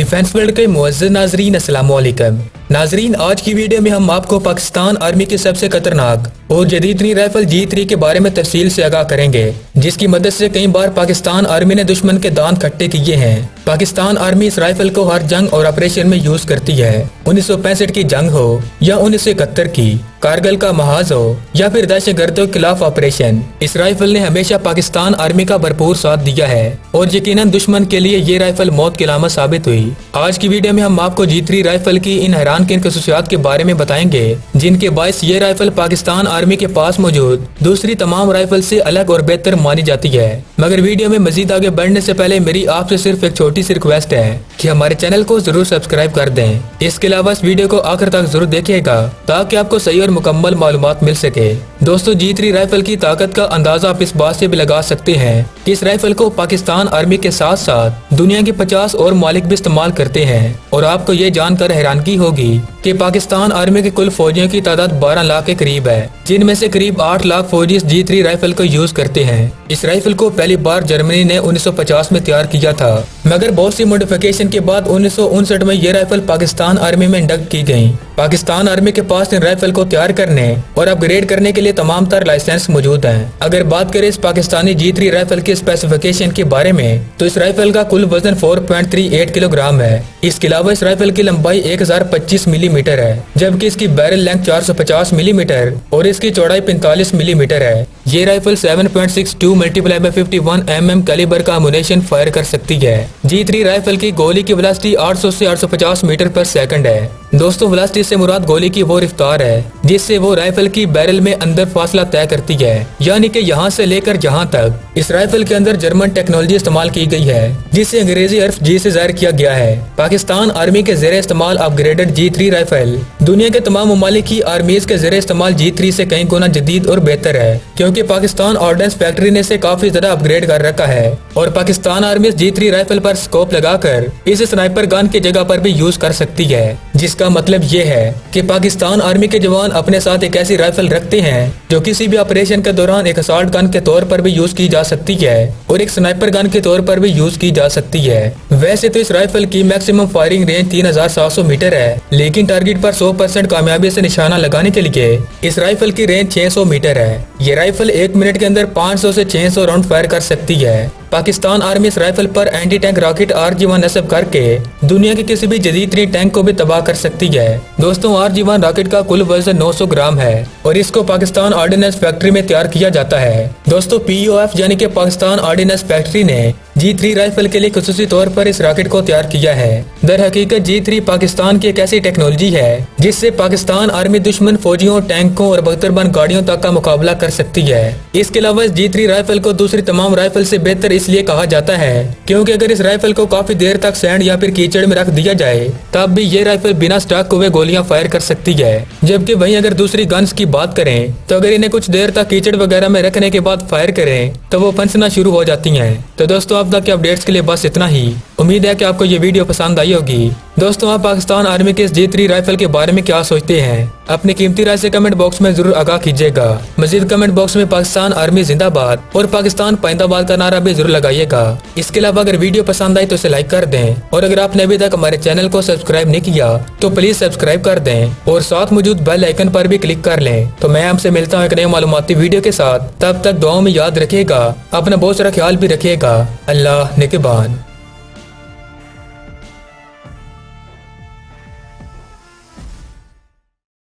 Defence world के मुअज़्ज़ज़ नाज़रीन अस्सलाम वालेकुम। नाज़रीन, आज की वीडियो में हम आपको पाकिस्तान आर्मी की सबसे खतरनाक और जदीदतरीन राइफल G3 के बारे में तफसील से आगाह करेंगे, जिसकी मदद से कई बार पाकिस्तान आर्मी ने दुश्मन के दांत खट्टे किए हैं। पाकिस्तान आर्मी इस राइफल को हर जंग और ऑपरेशन में यूज करती है। 1965 की जंग हो या 1971 की, कारगिल का महाज हो या फिर दहशतगर्दों के खिलाफ ऑपरेशन, इस राइफल ने हमेशा पाकिस्तान आर्मी का भरपूर साथ दिया है और यकीनन दुश्मन के लिए ये राइफल मौत की अलामत साबित हुई। आज की वीडियो में हम आपको G3 राइफल की इन हैरानकुन खसूसियात के बारे में बताएंगे, जिनके बायस ये राइफल पाकिस्तान आर्मी के पास मौजूद दूसरी तमाम राइफल से अलग और बेहतर मानी जाती है। मगर वीडियो में मजीद आगे बढ़ने से पहले मेरी आपसे सिर्फ एक छोटी सी रिक्वेस्ट है कि हमारे चैनल को जरूर सब्सक्राइब कर दें। इसके अलावा इस वीडियो को आखिर तक जरूर देखिएगा ताकि आपको सही और मुकम्मल मालूमात मिल सके। दोस्तों, G3 राइफल की ताकत का अंदाजा आप इस बात से भी लगा सकते हैं कि इस राइफल को पाकिस्तान आर्मी के साथ साथ दुनिया के 50 और मालिक भी इस्तेमाल करते हैं। और आपको ये जानकर हैरानगी होगी कि पाकिस्तान आर्मी के कुल फौजियों की तादाद 12 लाख के करीब है, जिनमें से करीब 8 लाख फौजी इस G3 राइफल को यूज करते हैं। इस राइफल को पहली बार जर्मनी ने 1950 में तैयार किया था, मगर बहुत सी मॉडिफिकेशन के बाद 1959 में ये राइफल पाकिस्तान आर्मी में इंडक्ट की गयी। पाकिस्तान आर्मी के पास इन राइफल को तैयार करने और अपग्रेड करने के लिए तमाम तरह लाइसेंस मौजूद हैं। अगर बात करें इस पाकिस्तानी G3 राइफल के स्पेसिफिकेशन के बारे में, तो इस राइफल का कुल वजन 4.38 किलोग्राम है। इसके अलावा इस राइफल की लंबाई 1025 मिलीमीटर है, जबकि इसकी बैरल लेंथ 450 मिलीमीटर और इसकी चौड़ाई 45 मिलीमीटर है। ये rifle 7.62 multiply by 51 mm calibre का अम्युनिशन फायर कर सकती है। G3 राइफल की गोली की वेलोसिटी 800 से 850 मीटर पर सेकंड है। दोस्तों, वेलोसिटी से मुराद गोली की वो रफ्तार है जिससे वो राइफल की बैरल में अंदर फासला तय करती है, यानी कि यहाँ से लेकर यहाँ तक। इस राइफल के अंदर जर्मन टेक्नोलॉजी इस्तेमाल की गई है, जिसे अंग्रेजी हर्फ G से जाहिर किया गया है। पाकिस्तान आर्मी के ज़ेरे इस्तेमाल अपग्रेडेड G3 राइफल दुनिया के तमाम ममालिक की आर्मीज के ज़ेरे इस्तेमाल G3 से कई गुना जदीद और बेहतर है, क्योंकि पाकिस्तान ऑर्डिनेंस फैक्ट्री ने इसे काफी ज्यादा अपग्रेड कर रखा है। और पाकिस्तान आर्मी G3 राइफल पर स्कोप लगाकर इसे स्नाइपर गन की जगह पर भी यूज कर सकती है, जिसका मतलब ये है कि पाकिस्तान आर्मी के जवान अपने साथ एक ऐसी राइफल रखते हैं जो किसी भी ऑपरेशन के दौरान एक असॉल्ट गन के तौर पर भी यूज की जा सकती है और एक स्नाइपर गन के तौर पर भी यूज की जा सकती है। वैसे तो इस राइफल की मैक्सिमम फायरिंग रेंज 3700 मीटर है, लेकिन टारगेट पर 100% कामयाबी से निशाना लगाने के लिए इस राइफल की रेंज 600 मीटर है। ये राइफल 1 मिनट के अंदर 500 से 600 राउंड फायर कर सकती है। पाकिस्तान आर्मी इस राइफल पर एंटी टैंक रॉकेट RG-1 नस्ब करके दुनिया के किसी भी जदीदतरीन टैंक को भी तबाह कर सकती है। दोस्तों, RG-1 रॉकेट का कुल वजन 900 ग्राम है और इसको पाकिस्तान ऑर्डिनेंस फैक्ट्री में तैयार किया जाता है। दोस्तों, POF यानी कि पाकिस्तान ऑर्डिनेंस फैक्ट्री ने G3 राइफल के लिए खुसूसी तौर पर इस रॉकेट को तैयार किया है। दर हकीकत G3 पाकिस्तान की एक ऐसी टेक्नोलॉजी है जिससे पाकिस्तान आर्मी दुश्मन फौजियों, टैंकों और बख्तरबंद गाड़ियों तक का मुकाबला कर सकती है। इसके अलावा इस G3 राइफल को दूसरी तमाम राइफल से बेहतर इसलिए कहा जाता है क्योंकि अगर इस राइफल को काफी देर तक सैंड या फिर कीचड़ में रख दिया जाए तब भी ये राइफल बिना स्टॉक हुए गोलियां फायर कर सकती है। जबकि वहीं अगर दूसरी गन्स की बात करें तो अगर इन्हें कुछ देर तक कीचड़ वगैरह में रखने के बाद फायर करें तो वो फंसना शुरू हो जाती हैं। तो दोस्तों, अब तक के अपडेट्स के लिए बस इतना ही। उम्मीद है कि आपको ये वीडियो पसंद आई होगी। दोस्तों, आप पाकिस्तान आर्मी के इस G3 राइफल के बारे में क्या सोचते हैं? अपनी कीमती राय से कमेंट बॉक्स में जरूर आगाह कीजिएगा। मजीद कमेंट बॉक्स में पाकिस्तान आर्मी जिंदाबाद और पाकिस्तान पाइंदाबाद का नारा भी जरूर लगाइएगा। इसके अलावा अगर वीडियो पसंद आई तो इसे लाइक कर दें और अगर आपने अभी तक हमारे चैनल को सब्सक्राइब नहीं किया तो प्लीज सब्सक्राइब कर दें और साथ मौजूद बेल आइकन पर भी क्लिक कर लें। तो मैं आपसे मिलता हूँ एक नई मालूमाती वीडियो के साथ। तब तक दुआओं में याद रखिएगा, अपना बहुत सारा ख्याल भी रखिएगा। अल्लाह निगहबान।